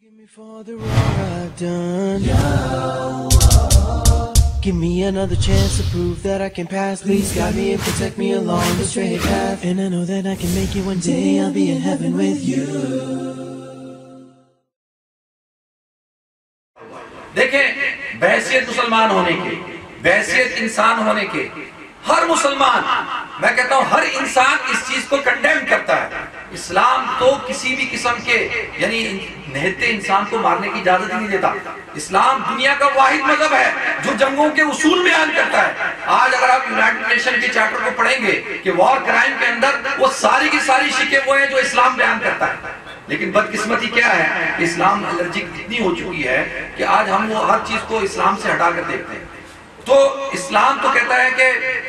Forgive me for the wrong I've done. Give me another chance to prove that I can pass. Please guide me and protect me along the straight path. And I know that I can make it one day. I'll be in heaven with you. देखें, बहैसियत मुसलमान होने के, बहैसियत इंसान होने के, हर मुसलमान, मैं कहता हूं हर इंसान इस चीज को कंडेम करता है। इस्लाम तो किसी भी किस्म के यानी निहत्ते इंसान को मारने की इजाजत ही नहीं देता। इस्लाम दुनिया का वाहिद मजहब है जो जंगों के उसूल बयान करता है। आज अगर आप यूनाइटेड नेशन के चार्टर को पढ़ेंगे कि वॉर क्राइम के अंदर वो सारी की सारी शिकें वो है जो इस्लाम बयान करता है। लेकिन बदकिस्मती क्या है कि इस्लाम एलर्जिक इतनी हो चुकी है कि आज हम वो हर चीज को इस्लाम से हटा कर देखते हैं। तो इस्लाम तो कहता है कि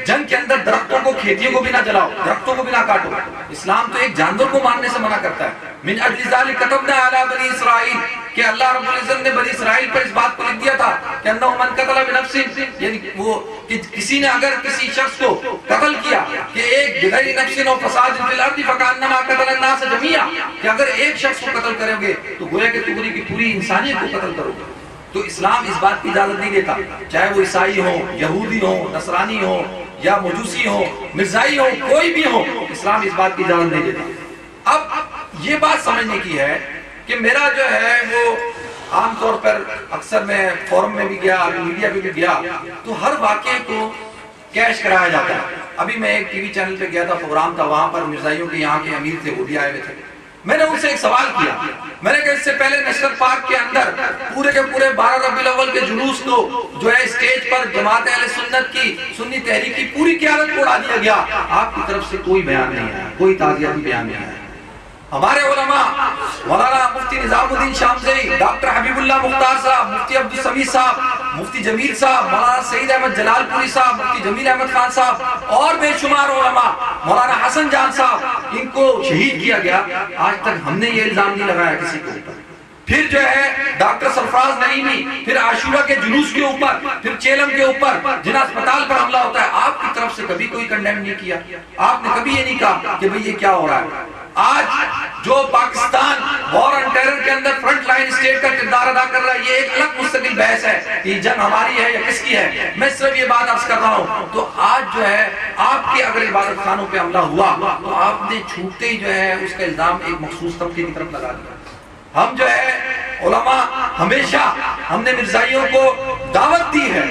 जंग के अंदर दरख्तों को, खेतियों को भी ना जलाओ, दरख्तों को भी ना काटो। इस्लाम तो एक जानवर को मारने से मना करता है। मिन अजली ज़ालिक कतबना अला बनी इसराइल कि अल्लाह रब्बुल इज़्ज़त ने बनी इसराइल पर इस बात को लिख दिया था कि अन्नहु मन क़तला बिनफ्सिन, यानी वो कि किसी ने अगर किसी शख्स को कत्ल किया कि एक बिगैर नफ्सिन और फसाद फिल अर्दी फकान्नमा क़तला अन्नास जमीआ, कि अगर एक शख्स को कत्ल करोगे तो गोया कि पूरी की पूरी इंसानियत को कत्ल करोगे। तो इस्लाम इस बात की इजाजत नहीं देता, चाहे वो ईसाई हो, यहूदी हो, नसरानी हो या मजूसी हो, मिर्जाई हो, कोई भी हो, इस्लाम इस बात की इजाजत नहीं देता। अब ये बात समझने की है कि मेरा जो है वो आमतौर पर अक्सर मैं फोरम में भी गया, मीडिया पे भी गया, तो हर वाक़े को कैश कराया जाता है। अभी मैं एक टीवी चैनल पे गया था, प्रोग्राम था, वहां पर मिर्जाइयों के यहाँ के अमीर थे, वो भी आए हुए थे। मैंने उनसे एक सवाल किया, मैंने कहा इससे पहले नेशनल पार्क के अंदर पूरे के पूरे 12 रबीउल अव्वल के जुलूस को जो है स्टेज पर जमात अहले सुन्नत की, सुन्नी तहरीक की पूरी क़यादत को उड़ा दिया गया। आपकी तरफ से कोई बयान नहीं है, कोई ताज़ियती बयान नहीं है। हमारे उलमा मौलाना मुफ्ती निजामुद्दीन शामज़ई, डॉक्टर हबीबुल्लाह मुख्तार साहब, मुफ्ती अब्दुल समीद साहब, मुफ्ती जमील साहब, मौलाना सईद अहमद जलालपुरी साहब, मुफ्ती जमील अहमद खान साहब और बेशुमार उलमा, मौलाना हसन जान साहब, इनको शहीद किया गया। आज तक हमने ये इल्जाम नहीं लगाया किसी के ऊपर। फिर जो है डॉक्टर सरफराज नईमी, फिर आशूरा के जुलूस के ऊपर, फिर चेलम के ऊपर जिना अस्पताल पर हमला होता है, आपकी तरफ से कभी कोई कंडेम नहीं किया। आपने कभी ये नहीं कहा कि भाई ये क्या हो रहा है। आज जो पाकिस्तान वॉर ऑन टेरर के अंदर फ्रंट लाइन स्टेट का किरदार अदा कर रहा है, ये एक अलग मुस्तकिल बहस है कि जंग हमारी है या किसकी है। मैं सिर्फ ये बात अर्ज कर रहा हूँ। तो आज जो है आपके अगर इबादत खानों पे हमला हुआ तो आपने छूटते ही जो है उसका इल्जाम एक मखसूस तबके की तरफ लगा दिया। हम जो है उलमा हमेशा हमने मिर्जाइयों को दावत दी है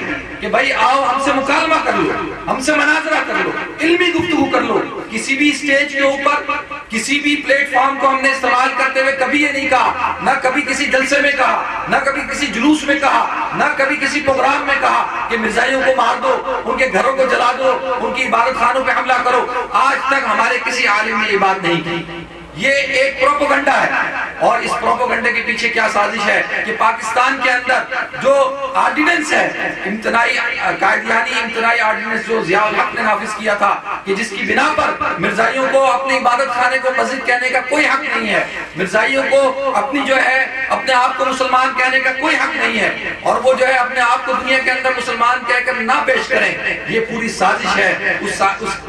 कि भाई आओ हमसे मुकालमा कर लो, हमसे मनाजरा कर लो, इल्मी गुफ्तगू कर लो। किसी भी स्टेज के ऊपर, किसी भी प्लेटफॉर्म को हमने इस्तेमाल करते हुए कभी ये नहीं कहा, ना कभी किसी जलसे में कहा, ना कभी किसी जुलूस में कहा, ना कभी किसी प्रोग्राम में कहा कि मिर्जाइयों को मार दो, उनके घरों को जला दो, उनकी इबादत खानों पे हमला करो। आज तक हमारे किसी आलिम ने ये बात नहीं की। ये एक प्रोपोगंडा है और इस प्रोपोगंडे के पीछे क्या साजिश है कि पाकिस्तान के अंदर जो ऑर्डिनेंस है, इम्तनाई कायदियानी इम्तनाई ऑर्डिनेंस जो ज़ियाउल हक ने नाफिज किया था कि जिसकी बिना पर मिर्जाइयों को अपनी इबादत खाने को मस्जिद कहने का कोई हक नहीं है, मिर्जाइयों को अपनी जो है अपने आप को मुसलमान कहने का कोई हक नहीं है, और वो जो है अपने आप को दुनिया के अंदर मुसलमान कहकर ना पेश करें, ये पूरी साजिश है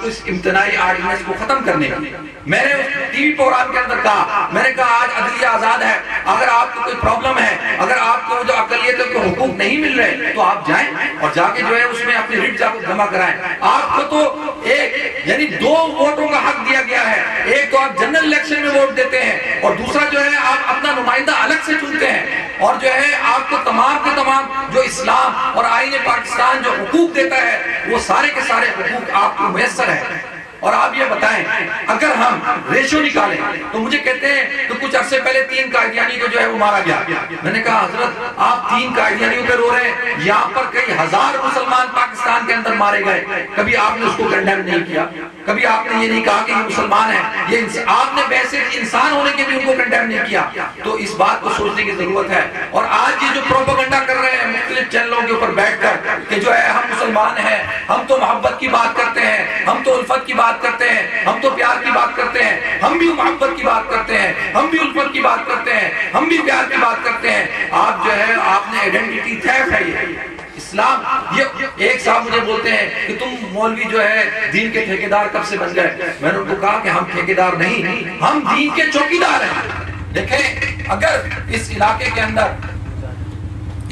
उस इम्तनाई ऑर्डिनेंस को खत्म करने की। मैंने टीवी प्रोग्राम के अंदर कहा, मैंने कहा आज अदलिया आजाद है, अगर आपको कोई प्रॉब्लम है, अगर आपको जो अकलियतों के हुकूक नहीं मिल रहे तो आप जाएं और जाके जो है उसमें अपनी रिट जमा कराएं। आपको तो एक यानी 2 वोटों का हक दिया गया है, एक तो आप जनरल इलेक्शन में वोट देते हैं और दूसरा जो है आप अपना नुमाइंदा अलग से चुनते हैं, और जो है आपको तमाम के तमाम जो इस्लाम और आईने पाकिस्तान जो हुकूक देता है वो सारे के सारे हुकूक आपको मुयस्सर है। और आप ये बताएं, अगर हम रेशो निकालें तो मुझे कहते हैं तो कुछ अरसे पहले 3 कादियानी को जो है वो मारा गया। मैंने कहा हजरत आप 3 कादियानियों पे रो रहे हैं, यहाँ पर कई हजार मुसलमान पाकिस्तान के अंदर मारे गए, कभी आपने उसको कंडेम नहीं किया, कभी आपने ये नहीं कहा कि ये मुसलमान है, ये आपने वैसे इंसान होने के भी उनको कंडेम नहीं किया। तो इस बात को सोचने की जरूरत है। और आज ये जो प्रोपेगेंडा कर रहे हैं मुख्तलिफ चैनलों के ऊपर बैठकर कि जो है हम मुसलमान हैं, हम तो मोहब्बत की बात करते हैं, हम तो उल्फत की बात करते हैं, हम तो प्यार की बात करते हैं, हम भी मोहब्बत की बात करते हैं, हम भी उल्फत की बात करते हैं, हम भी प्यार की बात करते हैं। आप जो है आपने आइडेंटिटी थेफ्ट है ये इस्लाम। ये एक साहब मुझे बोलते हैं कि तुम मौलवी जो है दीन के ठेकेदार कब से बन गए। मैंने उनको कहा कि हम ठेकेदार नहीं, हम दीन के चौकीदार हैं। देखें اگر اس علاقے کے اندر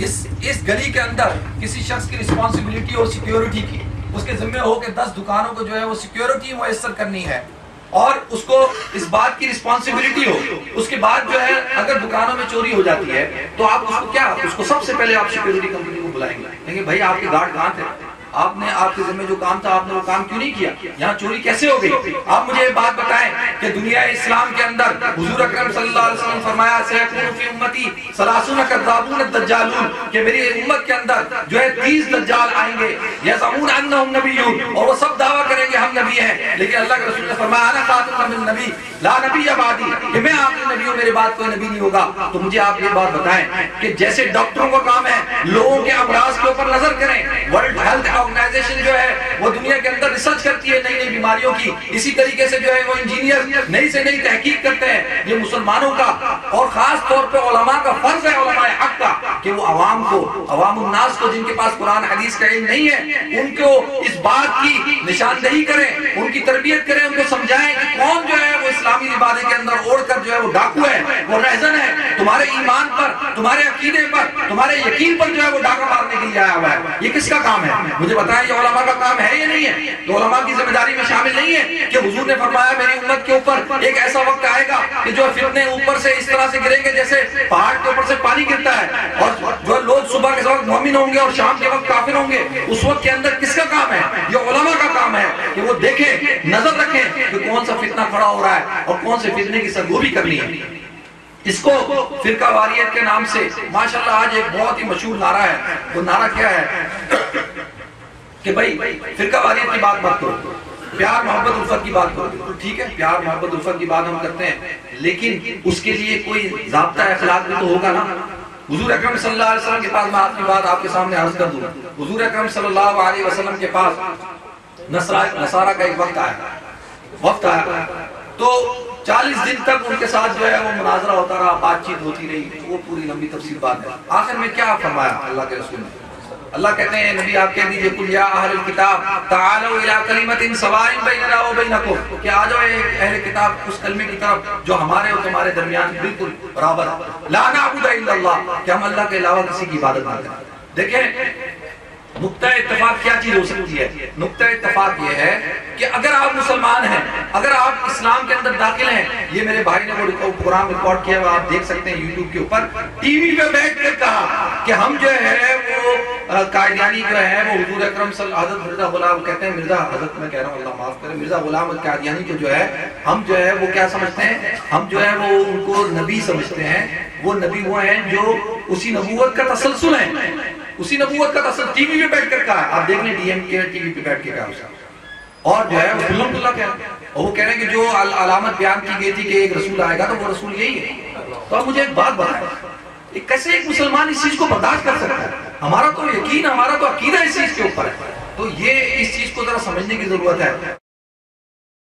اس گلی کے اندر کسی شخص کی رسپانسبلٹی اور سیکیورٹی کی اس کے ذمہ ہو کہ 10 دکانوں کو جو ہے وہ سیکیورٹی میسر کرنی ہے اور اس کو اس بات کی رسپانسبلٹی ہو، اس کے بعد جو ہے اگر دکانوں میں چوری ہو جاتی ہے تو آپ اس کو سب سے پہلے آپ سیکیورٹی کمپنی کو بلائیں گے، کہیں گے بھائی آپ کے گارڈ کہاں تھے، آپ نے آپ کے ذمہ جو کام تھا آپ نے وہ کام کیوں نہیں کیا، یہاں چوری کیسے ہو گئی؟ آپ مجھے یہ بات بتائیں کہ دنیا اسلام کے اندر حضور اکرم صلی اللہ علیہ وسلم فرمایا سیکون فی امتی 30 کذابون الدجالون کہ میری امت کے اندر جو ہے 30 دجال آئیں گے یزعمون انہم نبیون اور وہ سب دعویٰ کریں گے ہم نبی ہیں، لیکن اللہ کے رسول نے فرمایا انا خاتم النبی لا نبی بعدی کہ میں آخری نبی ہوں میرے بعد کوئی نبی نہیں ہوگا۔ تو مجھے آپ یہ بات بتائیں کہ جیسے ڈاکٹروں کا کام ہے لوگوں کے امراض کے اوپر نظر کریں، ورلڈ ہیلتھ آرگنائزیشن جو ہے وہ دنیا کے اندر ریسرچ کرتی ہے نئی نئی بیماریوں کی، اسی طریقے سے جو ہے وہ انجینئر نئی سے نئی تحقیق کرتے ہیں۔ یہ مسلمانوں کا اور خاص طور پہ علماء کا فرض ہے، علماء حق کا، کہ وہ عوام کو، عوام الناس کو جن کے پاس قرآن حدیث کا علم نہیں ہے ان کو اس بات کی نشاندہی کریں، ان کی تربیت کریں، ان کو سمجھائیں کہ کون جو ہے وہ اسلامی لبادے کے اندر اوڑھ کر جو ہے وہ ڈاکو ہے، وہ رہزن ہے، تمہارے ایمان پر، تمہارے عقیدے پر، تمہارے یقین پر جو ہے وہ ڈاکہ مارنے کے لیے آیا ہوا ہے۔ یہ کس کا کام ہے؟ مجھے بتائیں یہ علماء کا کام ہے یا نہیں ہے؟ تو علماء کی ذمہ داری میں شامل نہیں ہے کہ حضور نے فرمایا میری امت کے اوپر ایک ایسا وقت آئے گا کہ جو فتنے اوپر سے اس طرح سے گریں گے جیسے پہاڑ کے اوپر سے پانی گرتا ہے، اور جو لوگ صبح کے وقت مومن ہوں گے اور شام کے وقت کافر ہوں گے، اس وقت کے اندر کس کا کام ہے؟ یہ علماء کا کام ہے کہ وہ دیکھیں، نظر رکھیں کہ کون سا فتنہ کھڑا ہو رہا ہے اور کون سے فتنے کی سرگوبی کرنی ہے۔ اس کو فرقہ واریت کے نام سے ماشاءاللہ آج ایک بہت ہی مشہور نعرہ ہے، وہ نعرہ کیا ہے کہ بھائی فرقہ واریت کی بات مت کرو، پیار محبت الفت کی بات کرو۔ ٹھیک ہے، پیار محبت الفت کی بات ہم کرتے ہیں، لیکن اس کے لیے کوئی ضابطہ اخلاق بھی تو ہوگا نا۔ حضور اکرم صلی اللہ علیہ وسلم کے پاس میں آپ کی بات آپ کے سامنے عرض کر دوں، حضور اکرم صلی اللہ علیہ وسلم کے پاس نصارہ کا ایک وقت آیا تو 40 دن تک ان کے ساتھ جو ہے وہ مناظرہ ہوتا رہا، بات چیت ہوتی رہی، وہ پوری لمبی تفصیل بات ہے۔ آخر میں کیا فرمایا اللہ کے رسول نے؟ اللہ کہتے ہیں نبی آپ کہہ دیجئے قل یا اہل الکتاب تعالوا الی کلمۃ سواء بیننا و بینکم کہ آ جاؤ اہل کتاب اس کلمے کی طرف جو ہمارے اور تمہارے درمیان بالکل برابر ہے، لا نعبد الا اللہ کہ ہم اللہ کے علاوہ کسی کی عبادت نہ کریں۔ دیکھیں نقطہ اتفاق کیا چیز ہو سکتی ہے؟ نقطہ اتفاق یہ ہے کہ اگر آپ مسلمان ہیں، اگر آپ اسلام کے اندر داخل ہیں، یہ میرے بھائی نے وہ پروگرام ریکارڈ کیا ہوا آپ دیکھ سکتے ہیں یوٹیوب کے اوپر، ٹی وی پہ بیٹھ کر کہا کہ ہم جو ہے وہ قادیانی جو ہے وہ حضور اکرم صلی اللہ علیہ وسلم مرزا غلام کہتے ہیں، مرزا حضرت میں کہہ رہا ہوں اللہ معاف کرے، مرزا غلام قادیانی کو جو ہے ہم جو ہے وہ کیا سمجھتے ہیں؟ ہم جو ہے وہ ان کو نبی سمجھتے ہیں، وہ نبی وہ ہیں جو اسی نبوت کا تسلسل ہے، اسی نبوت کا تسلسل۔ ٹی وی پہ بیٹھ کر کہا، آپ دیکھ لیں ڈی ایم کے ٹی وی پہ بیٹھ کے کہا اس کا، اور جو ہے وہ الحمد للہ کہہ رہے ہیں، اور وہ کہہ رہے ہیں کہ جو علامت بیان کی گئی تھی کہ ایک رسول آئے گا تو وہ رسول یہی ہے۔ تو اب مجھے ایک بات بتائیں، کیسے ایک مسلمان اس چیز کو برداشت کر سکتا ہے؟ ہمارا تو یقین، ہمارا تو عقیدہ اس چیز کے اوپر ہے، تو یہ اس چیز کو ذرا سمجھنے کی ضرورت ہے۔